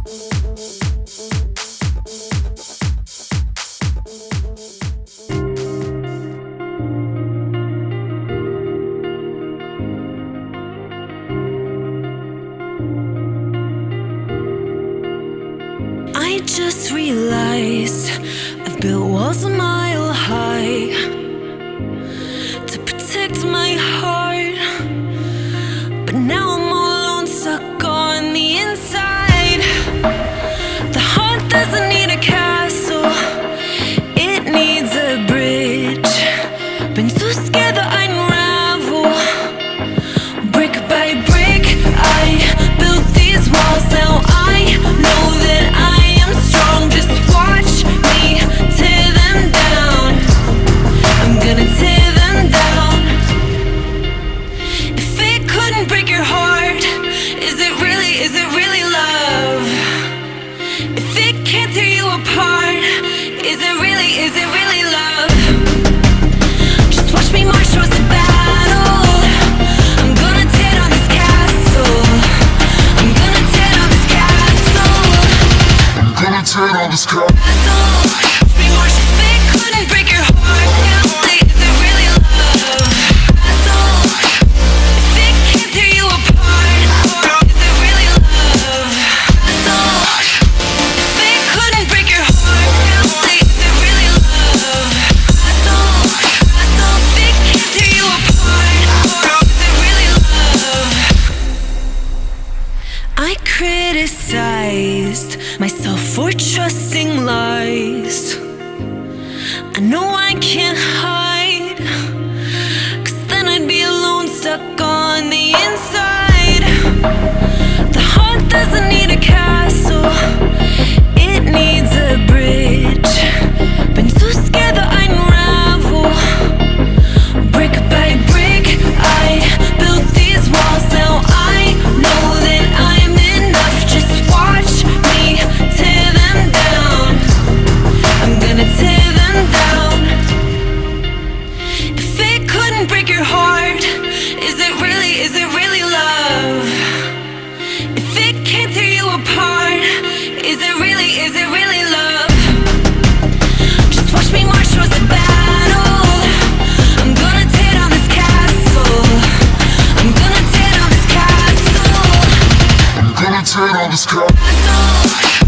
I just realized I've built walls a mile high to protect my heart, but now I'm all alone, stuck on the inside. The heart doesn't need a castle, it needs a bridge. Been too scared that I'd unravel. Brick by brick, I built these walls. Now I know that I am strong. Just watch me tear them down. I'm gonna tear them down. If it couldn't break your heart, is it really love? If it can't tear you apart, is it really love? Just watch me march towards the battle. I'm gonna tear down this castle. I'm gonna tear down this castle. I'm gonna tear down this castle. Watch me march. If it couldn't break your heart, is it really love? If it can't tear you apart, is it really love? If it couldn't break your heart, is it really love? If it can't tear you apart, is it really love? I criticized myself for trusting lies. I know I can't hide, 'cause then I'd be alone, stuck on the inside. The heart doesn't need a castle, it needs a bridge. Been too scared that I'd unravel. Brick by brick, I built these walls. Now I know that I'm enough. Just watch me tear them down. I'm gonna tear them down. If it couldn't break your heart, is it really love? If it can't tear you apart, is it really love? Just watch me march towards the battle. I'm gonna tear down this castle. I'm gonna tear down this castle. I'm gonna tear down this castle.